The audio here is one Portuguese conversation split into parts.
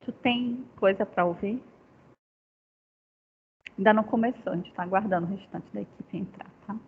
Tu tem coisa para ouvir? Ainda não começou, a gente está aguardando o restante da equipe entrar, tá?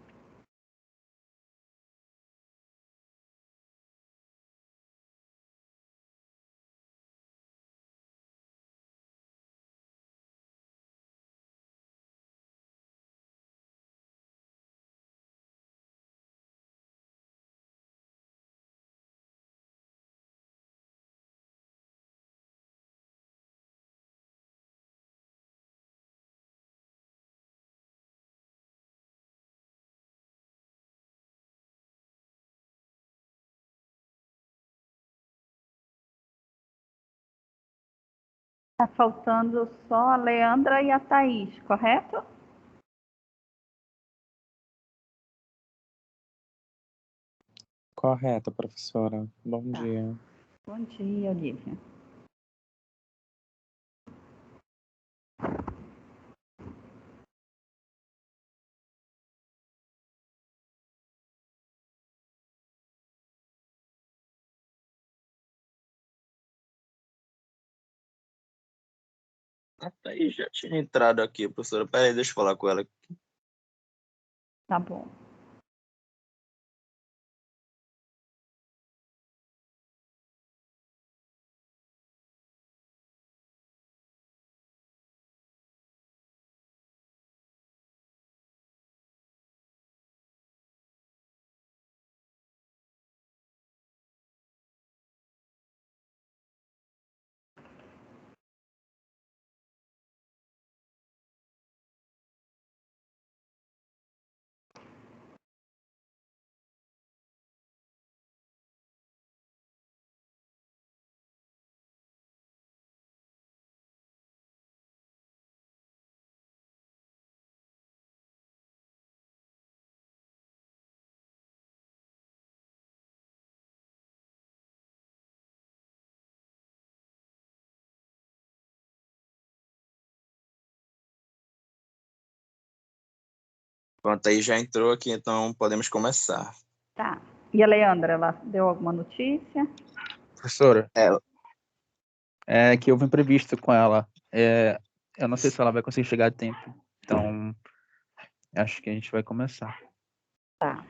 Tá faltando só a Leandra e a Thaís, correto? Correto, professora. Bom Tá. dia. Bom dia, Olivia. A Thaís já tinha entrado aqui, professora. Peraí, deixa eu falar com ela. Tá bom. Pronto, a Thaís já entrou aqui, então podemos começar. Tá. E a Leandra, ela deu alguma notícia? Professora, Ela. é que houve um imprevisto com ela. Eu não sei se ela vai conseguir chegar a tempo. Então, acho que a gente vai começar. Tá.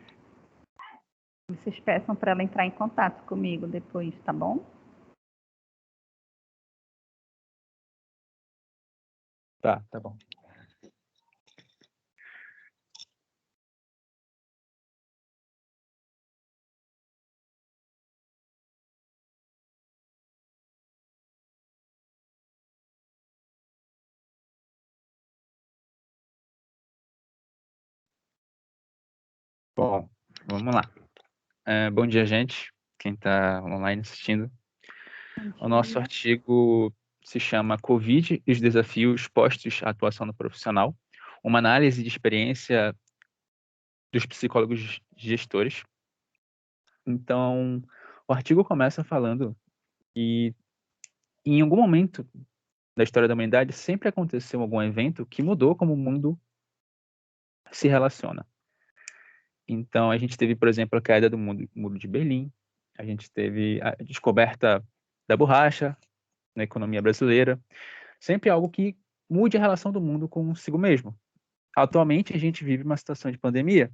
Vocês peçam para ela entrar em contato comigo depois, tá bom? Tá bom. Bom, vamos lá. Bom dia, gente. Quem está online assistindo. O nosso artigo se chama Covid e os desafios postos à atuação no profissional. Uma análise de experiência dos psicólogos gestores. Então, o artigo começa falando que em algum momento da história da humanidade sempre aconteceu algum evento que mudou como o mundo se relaciona. Então, a gente teve, por exemplo, a queda do Muro de Berlim, a gente teve a descoberta da borracha na economia brasileira, sempre algo que mude a relação do mundo consigo mesmo. Atualmente, a gente vive uma situação de pandemia,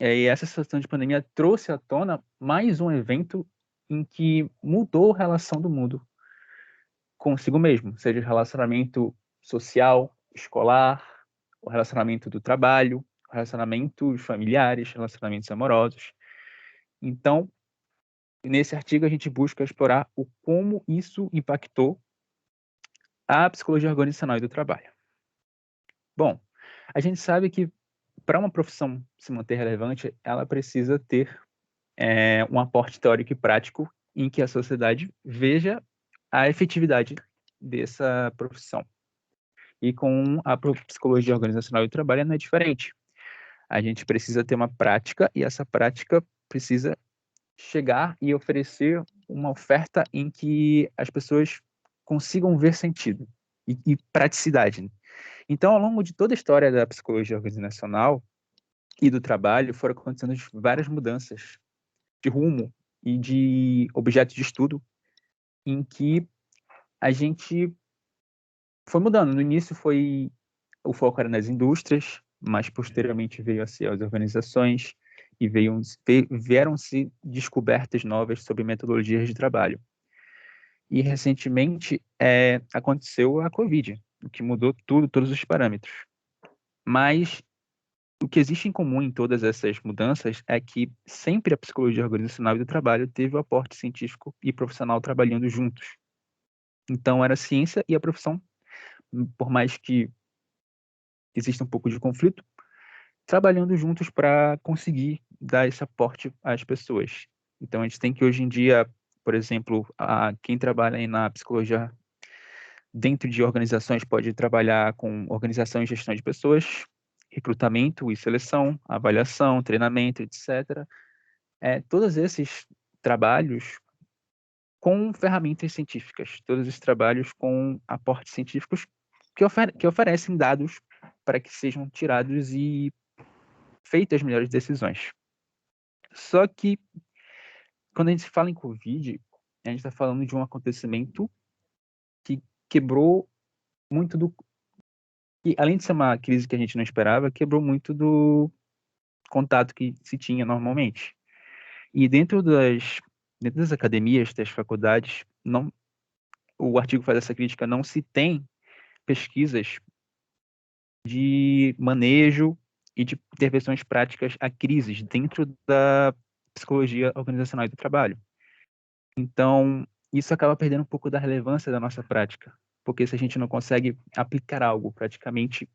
e essa situação de pandemia trouxe à tona mais um evento em que mudou a relação do mundo consigo mesmo, seja o relacionamento social, escolar, o relacionamento do trabalho, relacionamentos familiares, relacionamentos amorosos. Então, nesse artigo a gente busca explorar o como isso impactou a psicologia organizacional e do trabalho. Bom, a gente sabe que para uma profissão se manter relevante, ela precisa ter um aporte teórico e prático em que a sociedade veja a efetividade dessa profissão. E com a psicologia organizacional e do trabalho não é diferente. A gente precisa ter uma prática e essa prática precisa chegar e oferecer uma oferta em que as pessoas consigam ver sentido e praticidade. Então, ao longo de toda a história da psicologia organizacional e do trabalho, foram acontecendo várias mudanças de rumo e de objeto de estudo em que a gente foi mudando. No início o foco era nas indústrias, mas posteriormente veio a ser as organizações e vieram-se descobertas novas sobre metodologias de trabalho. E recentemente aconteceu a Covid, o que mudou tudo, todos os parâmetros. Mas o que existe em comum em todas essas mudanças é que sempre a psicologia organizacional e do trabalho teve o aporte científico e profissional trabalhando juntos. Então, era a ciência e a profissão, por mais que exista um pouco de conflito, trabalhando juntos para conseguir dar esse aporte às pessoas. Então, a gente tem que, hoje em dia, por exemplo, quem trabalha aí na psicologia dentro de organizações pode trabalhar com organização e gestão de pessoas, recrutamento e seleção, avaliação, treinamento, etc. Todos esses trabalhos com ferramentas científicas, todos esses trabalhos com aportes científicos que oferecem dados para que sejam tirados e feitas as melhores decisões. Só que, quando a gente fala em Covid, a gente está falando de um acontecimento que quebrou muito que, além de ser uma crise que a gente não esperava, quebrou muito do contato que se tinha normalmente. E dentro das academias, das faculdades, o artigo faz essa crítica, não se tem pesquisas de manejo e de intervenções práticas a crises dentro da psicologia organizacional e do trabalho. Então, isso acaba perdendo um pouco da relevância da nossa prática, porque se a gente não consegue aplicar algo praticamente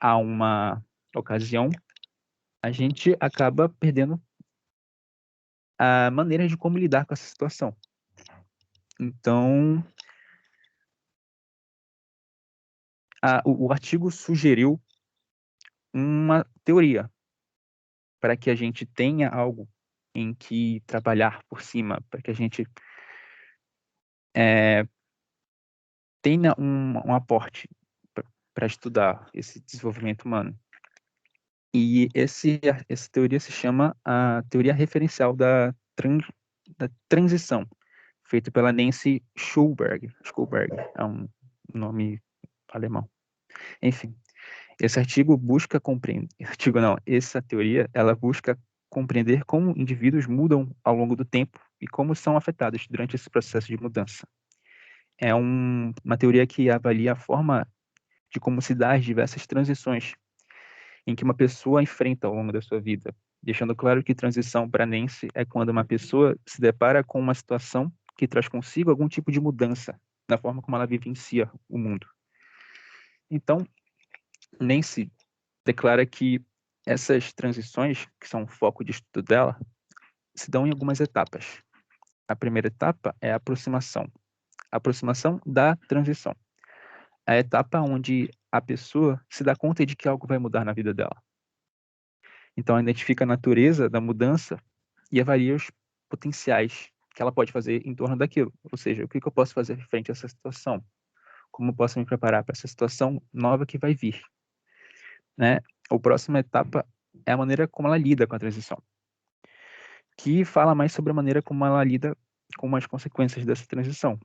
a uma ocasião, a gente acaba perdendo a maneira de como lidar com essa situação. Então, o artigo sugeriu uma teoria para que a gente tenha algo em que trabalhar por cima, para que a gente tenha um aporte para estudar esse desenvolvimento humano. E essa teoria se chama a teoria referencial da transição, feita pela Nancy Schulberg. Schulberg é um nome alemão. Enfim, esse artigo busca compreender, essa teoria, ela busca compreender como indivíduos mudam ao longo do tempo e como são afetados durante esse processo de mudança. É uma teoria que avalia a forma de como se dá as diversas transições em que uma pessoa enfrenta ao longo da sua vida, deixando claro que transição para Nancy é quando uma pessoa se depara com uma situação que traz consigo algum tipo de mudança na forma como ela vivencia o mundo. Então, Nancy declara que essas transições, que são o foco de estudo dela, se dão em algumas etapas. A primeira etapa é a aproximação da transição. A etapa onde a pessoa se dá conta de que algo vai mudar na vida dela. Então, ela identifica a natureza da mudança e avalia os potenciais que ela pode fazer em torno daquilo. Ou seja, o que eu posso fazer frente a essa situação? Como eu posso me preparar para essa situação nova que vai vir? Né? A próxima etapa é a maneira como ela lida com a transição, que fala mais sobre a maneira como ela lida com as consequências dessa transição.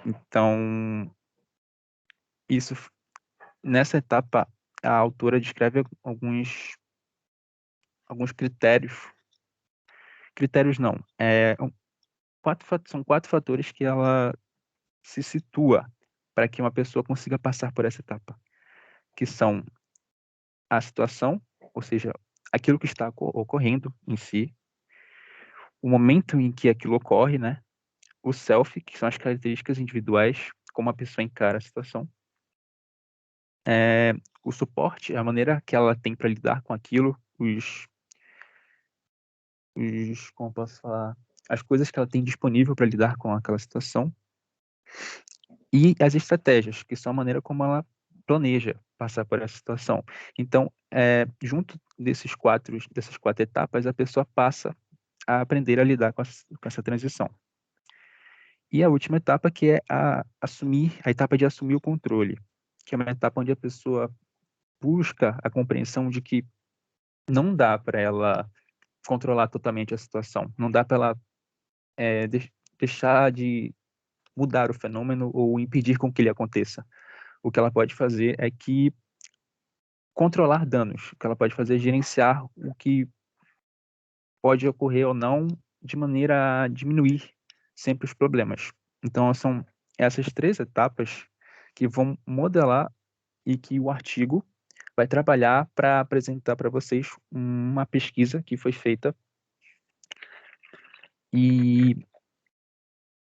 Então, nessa etapa, a autora descreve alguns critérios. Critérios não, são 4 fatores que ela se situa para que uma pessoa consiga passar por essa etapa, que são a situação, ou seja, aquilo que está ocorrendo em si, o momento em que aquilo ocorre, né? O self, que são as características individuais, como a pessoa encara a situação, o suporte, a maneira que ela tem para lidar com aquilo, como posso falar, as coisas que ela tem disponível para lidar com aquela situação, e as estratégias, que são a maneira como ela planeja passar por essa situação. Então, junto dessas quatro etapas, a pessoa passa a aprender a lidar com essa transição. E a última etapa, que é a etapa de assumir o controle, que é uma etapa onde a pessoa busca a compreensão de que não dá para ela controlar totalmente a situação, não dá para ela deixar de mudar o fenômeno ou impedir com que ele aconteça. O que ela pode fazer é que controlar danos. O que ela pode fazer é gerenciar o que pode ocorrer ou não, de maneira a diminuir sempre os problemas. Então, são essas 3 etapas que vão modelar e que o artigo vai trabalhar para apresentar para vocês uma pesquisa que foi feita e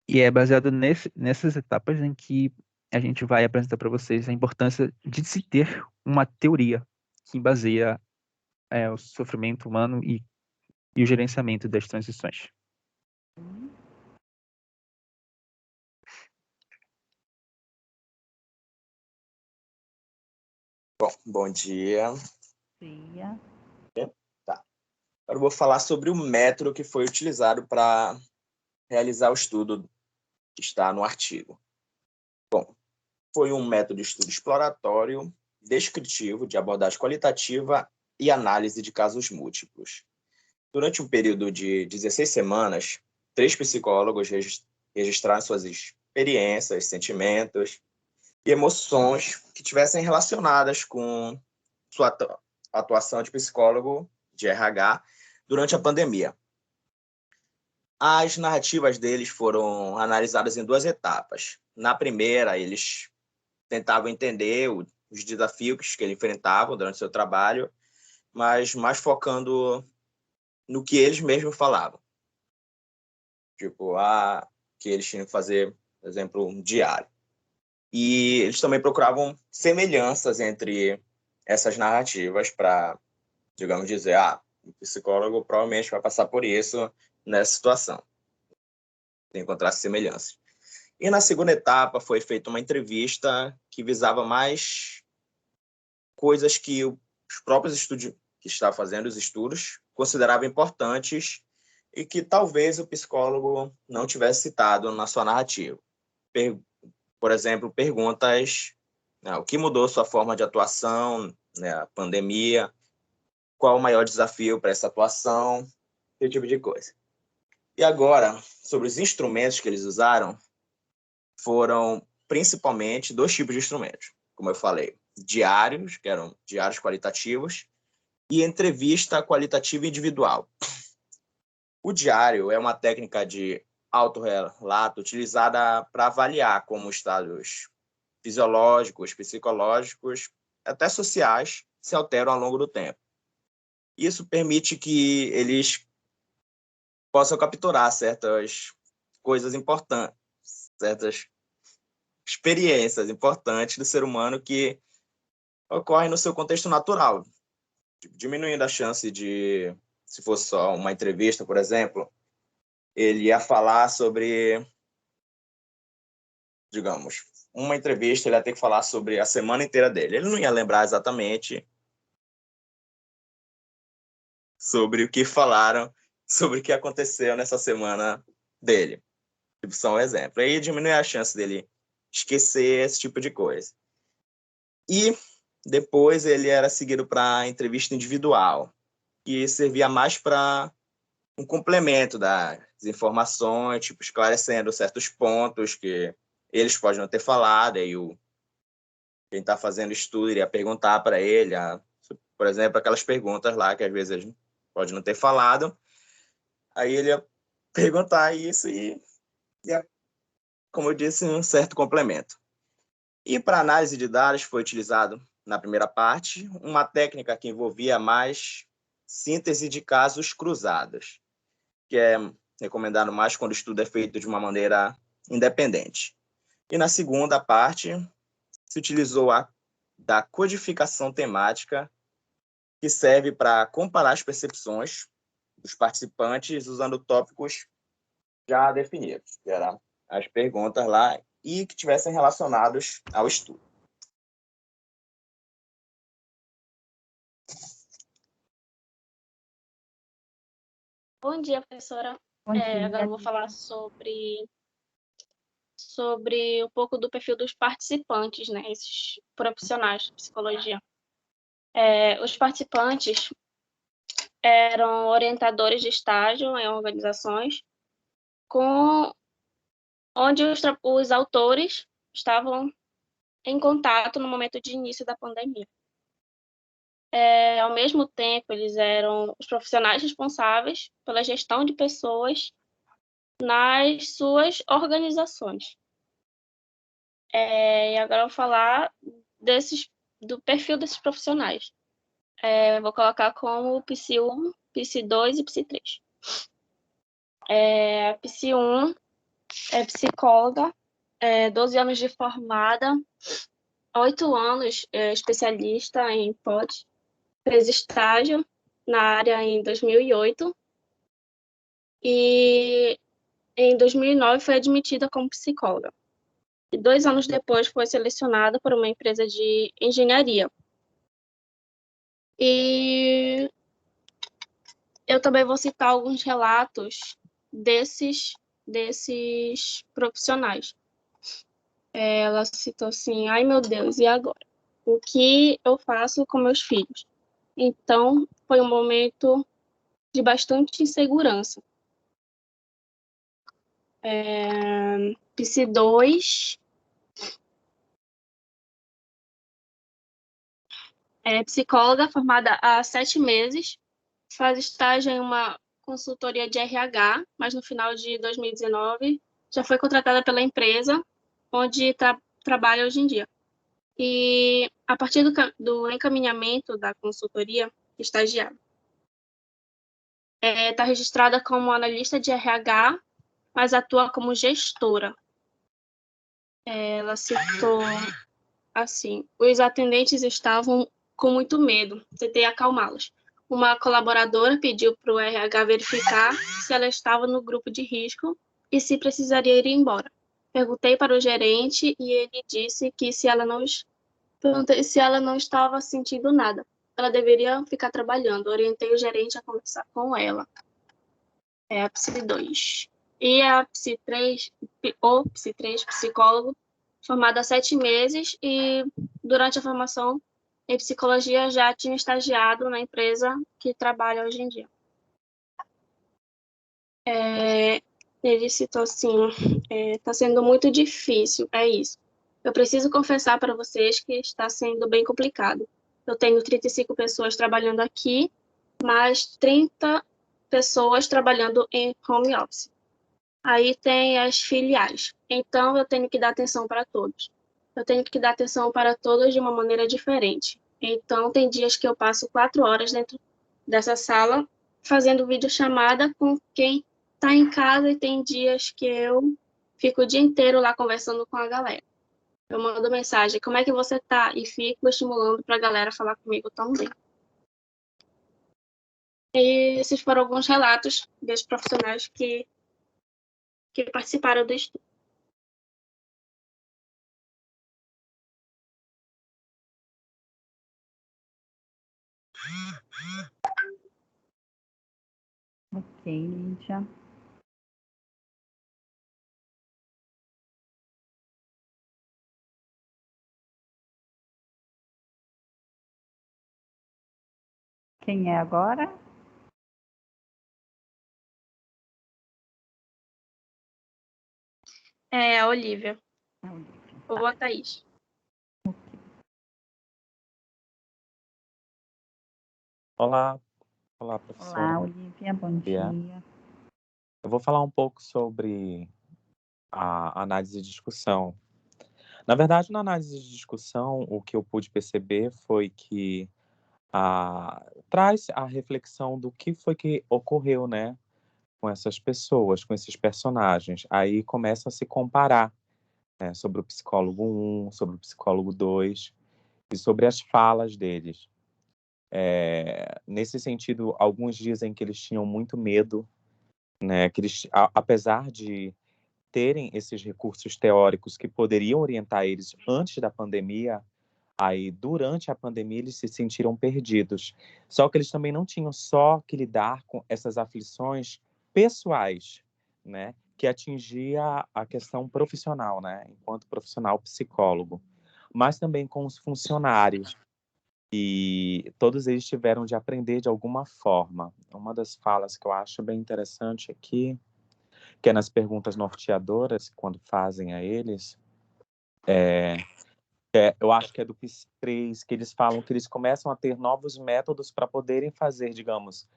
é baseado nessas etapas em que a gente vai apresentar para vocês a importância de se ter uma teoria que baseia o sofrimento humano e o gerenciamento das transições. Bom dia. Dia. Tá. Agora eu vou falar sobre o método que foi utilizado para realizar o estudo que está no artigo. Bom, foi um método de estudo exploratório, descritivo, de abordagem qualitativa e análise de casos múltiplos. Durante um período de 16 semanas, 3 psicólogos registraram suas experiências, sentimentos e emoções que tivessem relacionadas com sua atuação de psicólogo de RH durante a pandemia. As narrativas deles foram analisadas em 2 etapas. Na primeira, eles tentavam entender os desafios que eles enfrentavam durante seu trabalho, mas mais focando no que eles mesmos falavam. Tipo, que eles tinham que fazer, por exemplo, um diário. E eles também procuravam semelhanças entre essas narrativas para, digamos, dizer, o psicólogo provavelmente vai passar por isso nessa situação. Encontrar semelhanças. E na segunda etapa foi feita uma entrevista que visava mais coisas que os próprios estudantes que estavam fazendo os estudos consideravam importantes e que talvez o psicólogo não tivesse citado na sua narrativa. Por exemplo, perguntas, o que mudou sua forma de atuação, a pandemia, qual o maior desafio para essa atuação, esse tipo de coisa. E agora, sobre os instrumentos que eles usaram, foram principalmente 2 tipos de instrumentos, como eu falei, diários, que eram diários qualitativos, e entrevista qualitativa individual. O diário é uma técnica de autorrelato utilizada para avaliar como estados fisiológicos, psicológicos, até sociais, se alteram ao longo do tempo. Isso permite que eles possam capturar certas coisas importantes, certas experiências importantes do ser humano que ocorrem no seu contexto natural, diminuindo a chance de, se fosse só uma entrevista, por exemplo, ele ia falar sobre, digamos, uma entrevista, ele ia ter que falar sobre a semana inteira dele. Ele não ia lembrar exatamente sobre o que falaram, sobre o que aconteceu nessa semana dele. Tipo, só um exemplo. Aí diminui a chance dele esquecer esse tipo de coisa. E depois ele era seguido para entrevista individual, que servia mais para um complemento das informações, tipo, esclarecendo certos pontos que eles podem não ter falado, e quem está fazendo estudo iria perguntar para ele, por exemplo, aquelas perguntas lá que às vezes ele pode não ter falado, aí ele ia perguntar isso e como eu disse, um certo complemento. E para análise de dados foi utilizado, na primeira parte, uma técnica que envolvia mais síntese de casos cruzados, que é recomendado mais quando o estudo é feito de uma maneira independente. E na segunda parte, se utilizou da codificação temática, que serve para comparar as percepções dos participantes usando tópicos já definidos, que eram as perguntas lá, e que tivessem relacionados ao estudo. Bom dia, professora. Bom dia. Agora eu vou falar sobre um pouco do perfil dos participantes, né? Esses profissionais de psicologia. Os participantes eram orientadores de estágio em organizações com onde os autores estavam em contato no momento de início da pandemia. Ao mesmo tempo, eles eram os profissionais responsáveis pela gestão de pessoas nas suas organizações. E agora eu vou falar do perfil desses profissionais. Vou colocar como PC1, PC2 e PC3. A PC1 é psicóloga, 12 anos de formada, 8 anos especialista em POD, fez estágio na área em 2008 e em 2009 foi admitida como psicóloga. E 2 anos depois foi selecionada por uma empresa de engenharia. E eu também vou citar alguns relatos desses profissionais. Ela citou assim: ai meu Deus, e agora? O que eu faço com meus filhos? Então, foi um momento de bastante insegurança. PC2 é psicóloga formada há 7 meses, faz estágio em uma consultoria de RH, mas no final de 2019 já foi contratada pela empresa onde trabalha hoje em dia. E a partir do encaminhamento da consultoria, estagiária, está registrada como analista de RH, mas atua como gestora. Ela citou assim: os atendentes estavam com muito medo, tentei acalmá-los. Uma colaboradora pediu para o RH verificar se ela estava no grupo de risco e se precisaria ir embora. Perguntei para o gerente e ele disse que se ela não estava sentindo nada, ela deveria ficar trabalhando. Orientei o gerente a conversar com ela. É a PC2. E a PC3, ou PC3, psicólogo, formada há 7 meses e durante a formação em psicologia já tinha estagiado na empresa que trabalha hoje em dia. Ele citou assim: está sendo muito difícil, é isso. Eu preciso confessar para vocês que está sendo bem complicado. Eu tenho 35 pessoas trabalhando aqui, mais 30 pessoas trabalhando em home office. Aí tem as filiais. Então, eu tenho que dar atenção para todos. Eu tenho que dar atenção para todos de uma maneira diferente. Então, tem dias que eu passo 4 horas dentro dessa sala fazendo videochamada com quem está em casa e tem dias que eu fico o dia inteiro lá conversando com a galera. Eu mando mensagem: como é que você tá? E fico estimulando para a galera falar comigo também. E esses foram alguns relatos dos profissionais que participaram do estudo. Ok, Lídia. Quem é agora? A Olivia. A Olivia. Ou a Thaís. Olá, professora. Olá, Olivia, bom dia. Eu vou falar um pouco sobre a análise de discussão. Na verdade, na análise de discussão, o que eu pude perceber foi que traz a reflexão do que foi que ocorreu, né, com essas pessoas, com esses personagens. Aí começa a se comparar, né, sobre o psicólogo 1, sobre o psicólogo 2 e sobre as falas deles. Nesse sentido, alguns dizem que eles tinham muito medo, né, que eles, apesar de terem esses recursos teóricos que poderiam orientar eles antes da pandemia, aí durante a pandemia eles se sentiram perdidos. Só que eles também não tinham só que lidar com essas aflições pessoais, né, que atingia a questão profissional, né, enquanto profissional psicólogo, mas também com os funcionários. E todos eles tiveram de aprender de alguma forma. Uma das falas que eu acho bem interessante aqui, que é nas perguntas norteadoras, quando fazem a eles, eu acho que é do PIS-3, que eles falam que eles começam a ter novos métodos para poderem fazer, digamos,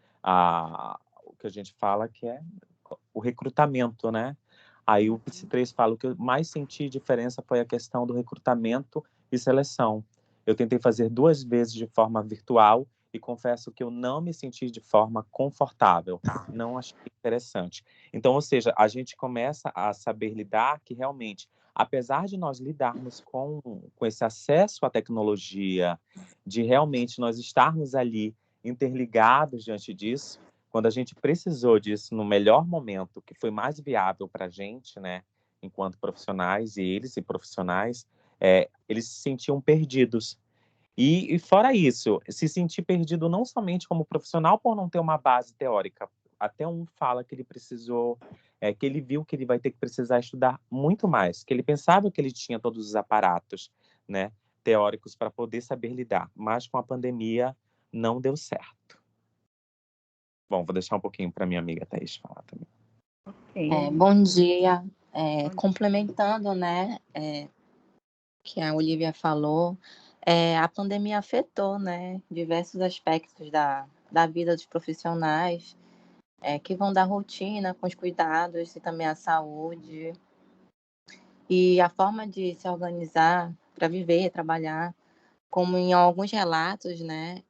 o que a gente fala que é o recrutamento, né? Aí o PIS-3 fala: o que eu mais senti diferença foi a questão do recrutamento e seleção. Eu tentei fazer 2 vezes de forma virtual e confesso que eu não me senti de forma confortável, não achei interessante. Então, ou seja, a gente começa a saber lidar que realmente, apesar de nós lidarmos com esse acesso à tecnologia, de realmente nós estarmos ali interligados diante disso, quando a gente precisou disso no melhor momento, que foi mais viável para a gente, né, enquanto profissionais, e profissionais, eles se sentiam perdidos. E fora isso, se sentir perdido não somente como profissional por não ter uma base teórica. Até um fala que ele precisou, que ele viu que ele vai ter que precisar estudar muito mais, que ele pensava que ele tinha todos os aparatos, né, teóricos para poder saber lidar, mas com a pandemia não deu certo. Bom, vou deixar um pouquinho para minha amiga Thaís falar também. Bom dia. Complementando, né, que a Olivia falou, a pandemia afetou, né, diversos aspectos da vida dos profissionais, que vão da rotina com os cuidados e também a saúde e a forma de se organizar para viver, trabalhar, como em alguns relatos, né,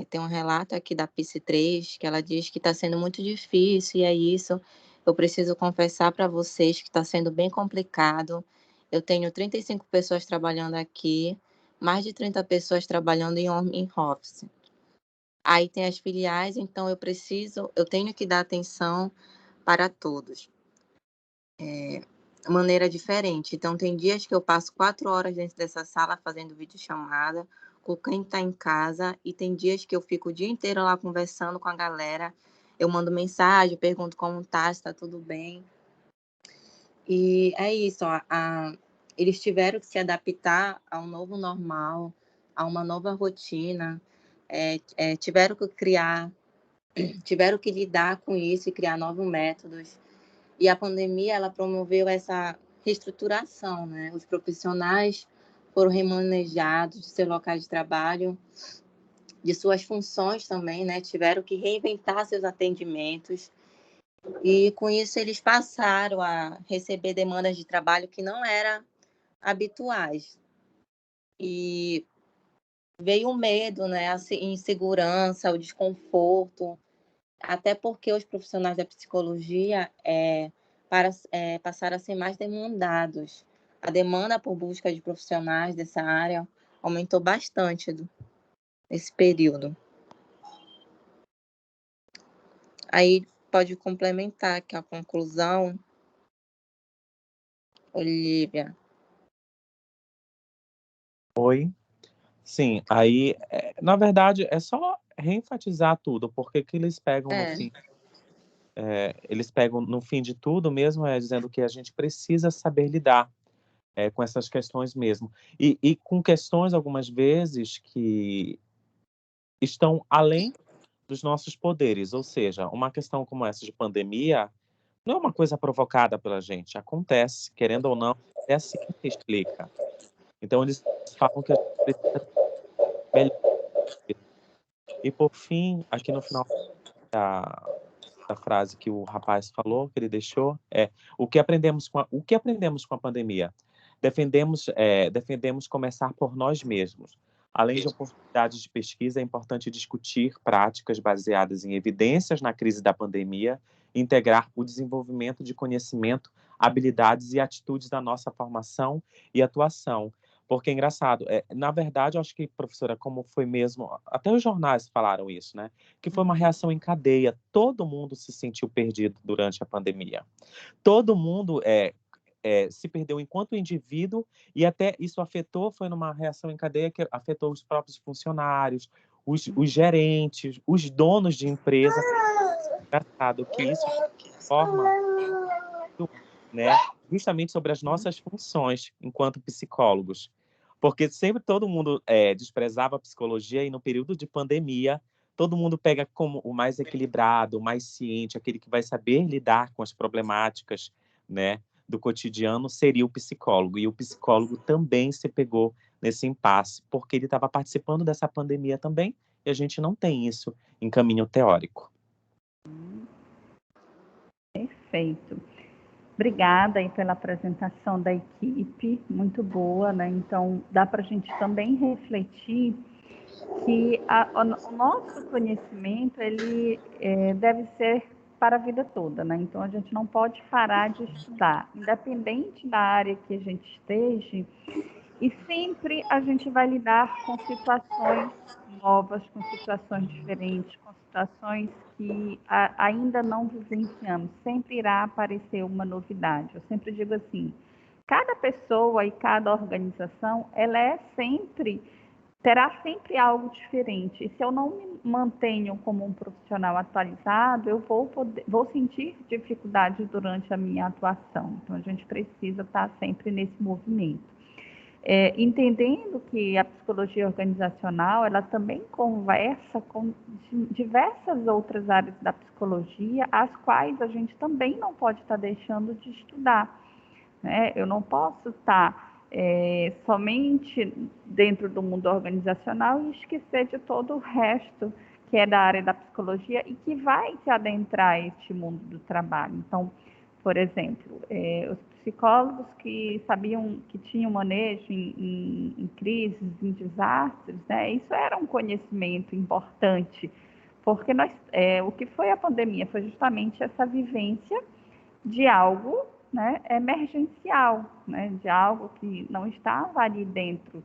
tem um relato aqui da PIS-3 que ela diz que está sendo muito difícil, e é isso. Eu preciso confessar para vocês que está sendo bem complicado. Eu tenho 35 pessoas trabalhando aqui, mais de 30 pessoas trabalhando em home office. Aí tem as filiais, então eu tenho que dar atenção para todos. Maneira diferente. Então, tem dias que eu passo 4 horas dentro dessa sala fazendo videochamada com quem está em casa, e tem dias que eu fico o dia inteiro lá conversando com a galera. Eu mando mensagem, pergunto como tá, se tá tudo bem. E é isso, eles tiveram que se adaptar a um novo normal, a uma nova rotina, tiveram que lidar com isso e criar novos métodos. E a pandemia, ela promoveu essa reestruturação, né? Os profissionais foram remanejados de seus locais de trabalho, de suas funções também, né? Tiveram que reinventar seus atendimentos. E com isso eles passaram a receber demandas de trabalho que não eram habituais. E veio o medo, né? A insegurança, o desconforto, até porque os profissionais da psicologia passaram a ser mais demandados. A demanda por busca de profissionais dessa área aumentou bastante nesse período. Aí pode complementar aqui a conclusão, Olivia. Oi? Sim, aí, na verdade, é só reenfatizar tudo, porque que eles pegam no fim. Eles pegam no fim de tudo mesmo, dizendo que a gente precisa saber lidar com essas questões mesmo. E com questões, algumas vezes, que estão além dos nossos poderes. Ou seja, uma questão como essa de pandemia não é uma coisa provocada pela gente. Acontece, querendo ou não, é assim que se explica. Então, eles falam que a gente precisa melhorar. E, por fim, aqui no final da frase que o rapaz falou, que ele deixou, o que aprendemos com a pandemia? Defendemos começar por nós mesmos. Além de oportunidades de pesquisa, é importante discutir práticas baseadas em evidências na crise da pandemia e integrar o desenvolvimento de conhecimento, habilidades e atitudes da nossa formação e atuação. Porque é engraçado, na verdade, eu acho que, professora, como foi mesmo, até os jornais falaram isso, né? Que foi uma reação em cadeia. Todo mundo se sentiu perdido durante a pandemia. Todo mundo se perdeu enquanto indivíduo, e até isso foi numa reação em cadeia que afetou os próprios funcionários, os gerentes, os donos de empresa. Engraçado que isso forma, né, justamente sobre as nossas funções enquanto psicólogos. Porque sempre todo mundo desprezava a psicologia, e no período de pandemia todo mundo pega como o mais equilibrado, o mais ciente, aquele que vai saber lidar com as problemáticas, né, do cotidiano, seria o psicólogo. E o psicólogo também se pegou nesse impasse, porque ele estava participando dessa pandemia também, e a gente não tem isso em caminho teórico. Perfeito. Obrigada aí pela apresentação da equipe, muito boa, né? Então, dá para a gente também refletir que o nosso conhecimento, ele deve ser para a vida toda, né? Então, a gente não pode parar de estudar, independente da área que a gente esteja, e sempre a gente vai lidar com situações novas, com situações diferentes, com situações que ainda não vivenciamos. Sempre irá aparecer uma novidade. Eu sempre digo assim, cada pessoa e cada organização, terá sempre algo diferente. E se eu não me mantenho como um profissional atualizado, eu vou sentir dificuldades durante a minha atuação. Então, a gente precisa estar sempre nesse movimento. Entendendo que a psicologia organizacional, ela também conversa com diversas outras áreas da psicologia, as quais a gente também não pode estar deixando de estudar, né? Eu não posso estar somente dentro do mundo organizacional e esquecer de todo o resto que é da área da psicologia e que vai se adentrar a este mundo do trabalho. Então, por exemplo, os psicólogos que sabiam que tinham manejo em crises, em desastres, né? Isso era um conhecimento importante, porque o que foi a pandemia foi justamente essa vivência de algo, né, emergencial, né, de algo que não estava ali dentro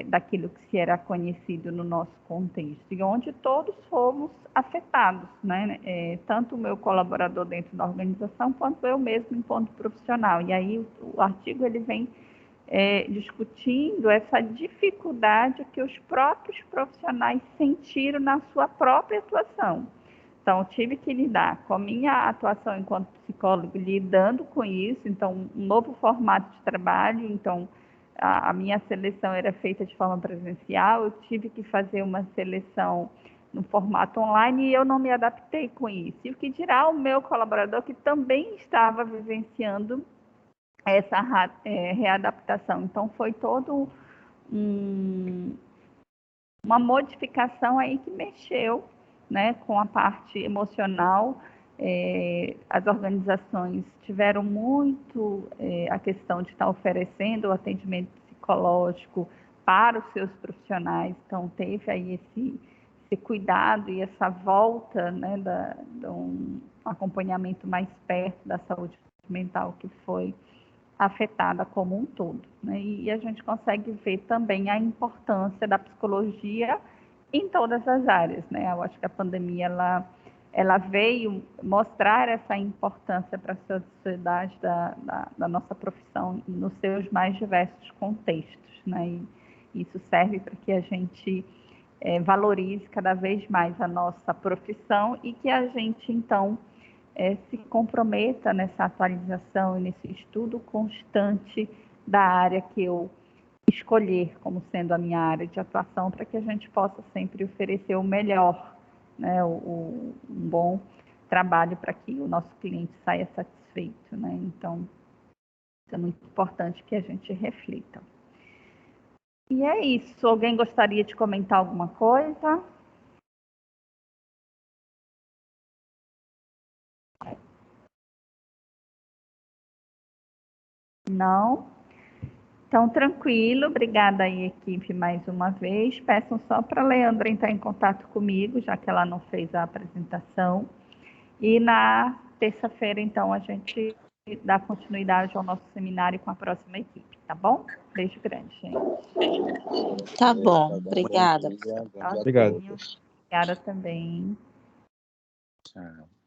daquilo que se era conhecido no nosso contexto, e onde todos fomos afetados, né, tanto o meu colaborador dentro da organização, quanto eu mesmo enquanto profissional. E aí o artigo ele vem discutindo essa dificuldade que os próprios profissionais sentiram na sua própria atuação. Então, eu tive que lidar com a minha atuação enquanto psicólogo, lidando com isso, então, um novo formato de trabalho, então, a minha seleção era feita de forma presencial, eu tive que fazer uma seleção no formato online e eu não me adaptei com isso. E o que dirá o meu colaborador que também estava vivenciando essa readaptação. Então, foi todo uma modificação aí que mexeu, né, com a parte emocional. As organizações tiveram muito a questão de estar oferecendo o atendimento psicológico para os seus profissionais, então teve aí esse cuidado e essa volta, né, de um acompanhamento mais perto da saúde mental que foi afetada como um todo, né? E a gente consegue ver também a importância da psicologia em todas as áreas, né? Eu acho que a pandemia ela veio mostrar essa importância para a sociedade da nossa profissão nos seus mais diversos contextos, né? E isso serve para que a gente valorize cada vez mais a nossa profissão e que a gente, então, se comprometa nessa atualização e nesse estudo constante da área que eu escolher como sendo a minha área de atuação, para que a gente possa sempre oferecer o melhor, né, um bom trabalho para que o nosso cliente saia satisfeito, né? Então, é muito importante que a gente reflita. E é isso. Alguém gostaria de comentar alguma coisa? Não? Então, tranquilo. Obrigada aí, equipe, mais uma vez. Peçam só para a Leandra entrar em contato comigo, já que ela não fez a apresentação. E na terça-feira, então, a gente dá continuidade ao nosso seminário com a próxima equipe, tá bom? Beijo grande, gente. Tá bom, obrigada. Obrigado. Obrigada também. Tchau.